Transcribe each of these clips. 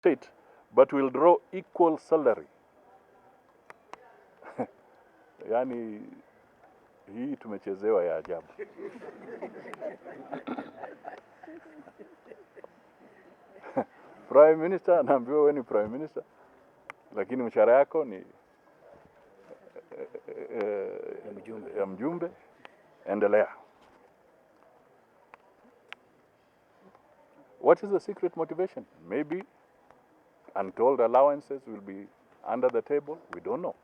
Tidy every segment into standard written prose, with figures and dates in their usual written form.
state, but will draw equal salary. Yani hii tumechezewa ya ajabu. Prime Minister anaambiwa wewe ni Prime Minister, lakini mshahara yako ni ya mjumbe. Endelea. What is the secret motivation? Maybe untold allowances will be under the table. We don't know.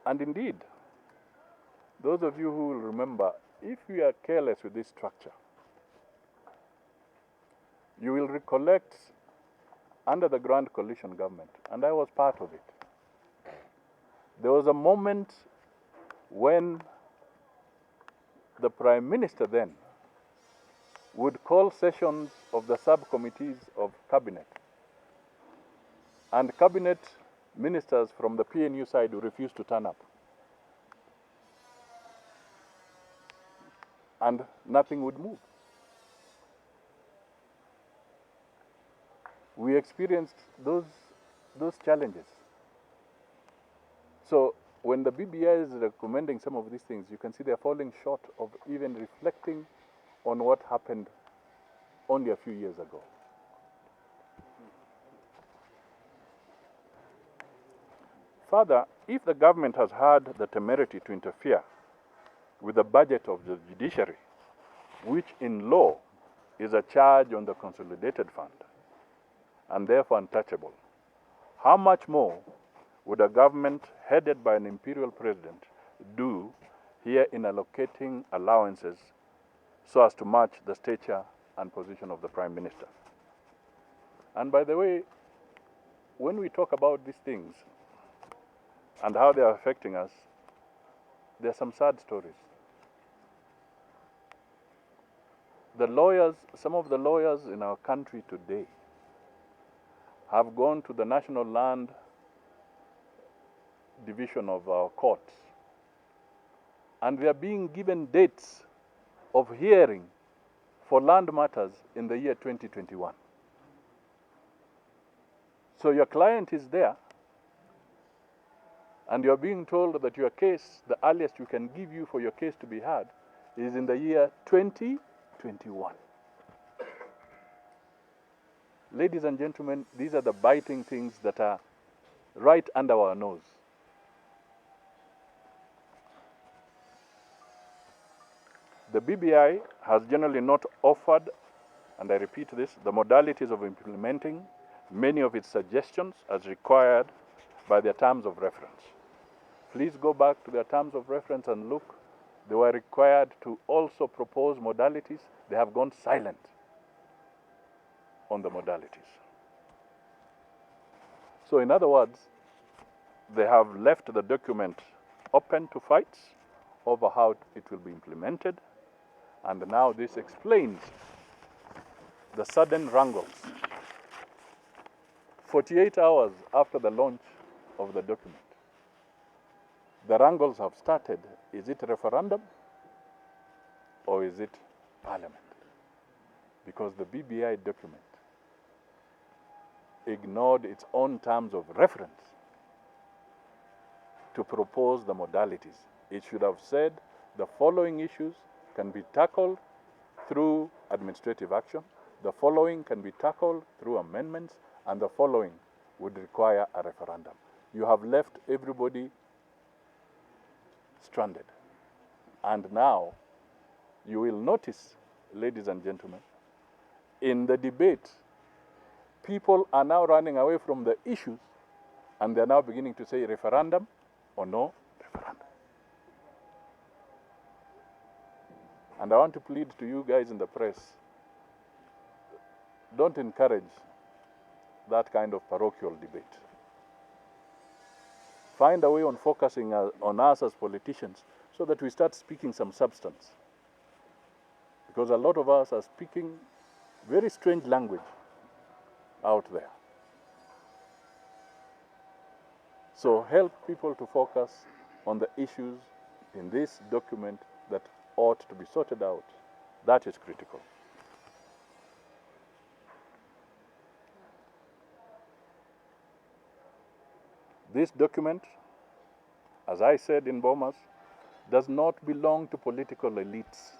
And indeed, those of you who will remember, if you are careless with this structure, you will recollect under the Grand Coalition government, and I was part of it, there was a moment when the Prime Minister then would call sessions of the subcommittees of cabinet, and cabinet ministers from the PNU side would refuse to turn up. And nothing would move. We experienced those challenges. So when the BBI is recommending some of these things, you can see they're falling short of even reflecting on what happened only a few years ago. Further, if the government has had the temerity to interfere with the budget of the judiciary, which in law is a charge on the consolidated fund, and therefore untouchable, how much more would a government headed by an imperial president do here in allocating allowances so as to match the stature and position of the Prime Minister? And by the way, when we talk about these things and how they are affecting us, there are some sad stories. The lawyers, some of the lawyers in our country today have gone to the National Land Division of our courts, and they are being given dates of hearing for land matters in the year 2021. So your client is there, and you're being told that your case, the earliest we can give you for your case to be heard, is in the year 2021. Ladies and gentlemen, these are the biting things that are right under our nose. The BBI has generally not offered, and I repeat this, the modalities of implementing many of its suggestions as required by their terms of reference. Please go back to their terms of reference and look. They were required to also propose modalities. They have gone silent on the modalities. So in other words, they have left the document open to fights over how it will be implemented. And now this explains the sudden wrangles 48 hours after the launch of the document. The wrangles have started. Is it a referendum or is it parliament? Because the BBI document ignored its own terms of reference to propose the modalities. It should have said the following issues can be tackled through administrative action, the following can be tackled through amendments, and the following would require a referendum. You have left everybody stranded. And now you will notice, ladies and gentlemen, in the debate, people are now running away from the issues, and they're now beginning to say referendum or no referendum. And I want to plead to you guys in the press, don't encourage that kind of parochial debate. Find a way on focusing on us as politicians so that we start speaking some substance. Because a lot of us are speaking very strange language out there. So help people to focus on the issues in this document that ought to be sorted out. That is critical. This document, as I said in Bomas, does not belong to political elites.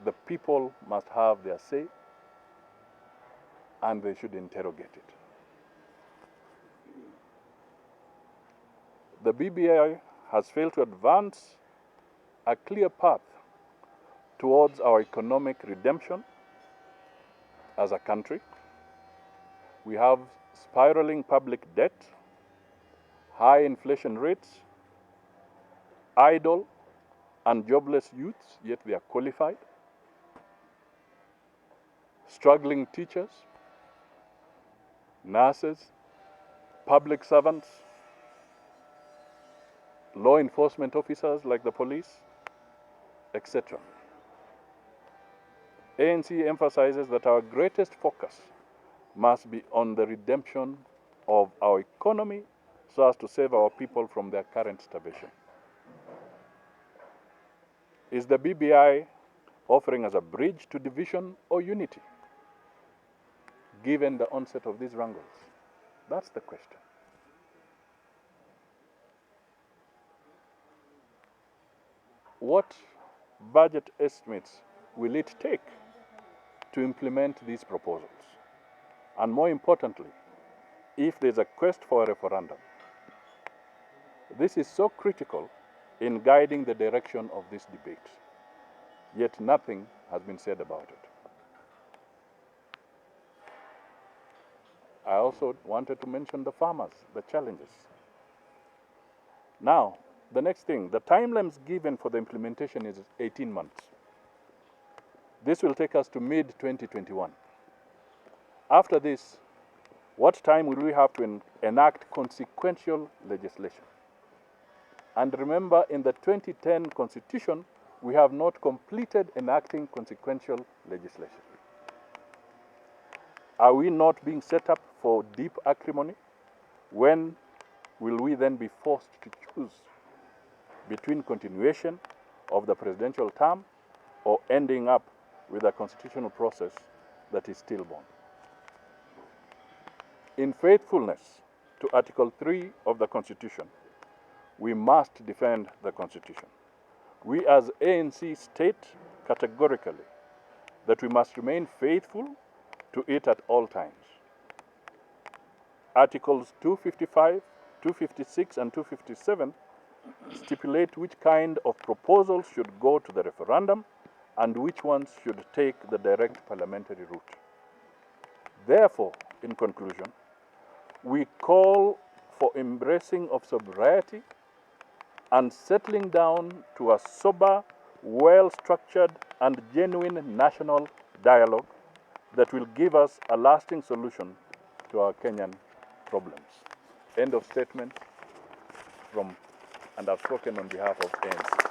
The people must have their say, and they should interrogate it. The BBI has failed to advance a clear path towards our economic redemption as a country. We have spiraling public debt, high inflation rates, idle and jobless youths, yet they are qualified, struggling teachers, nurses, public servants, law enforcement officers like the police, etc. ANC emphasizes that our greatest focus must be on the redemption of our economy so as to save our people from their current starvation. Is the BBI offering us a bridge to division or unity, given the onset of these wrangles? That's the question. What budget estimates will it take to implement these proposals? And more importantly, if there's a quest for a referendum, this is so critical in guiding the direction of this debate, yet nothing has been said about it. I also wanted to mention the farmers, the challenges. Now, the next thing, the timelines given for the implementation is 18 months. This will take us to mid-2021. After this, what time will we have to enact consequential legislation? And remember, in the 2010 Constitution, we have not completed enacting consequential legislation. Are we not being set up for deep acrimony? When will we then be forced to choose between continuation of the presidential term or ending up with a constitutional process that is stillborn? In faithfulness to Article 3 of the Constitution, we must defend the Constitution. We as ANC state categorically that we must remain faithful to it at all times. Articles 255, 256, and 257 stipulate which kind of proposals should go to the referendum and which ones should take the direct parliamentary route. Therefore, in conclusion, we call for embracing of sobriety and settling down to a sober, well-structured, and genuine national dialogue that will give us a lasting solution to our Kenyan problems. End of statement from, and I've spoken on behalf of ANC.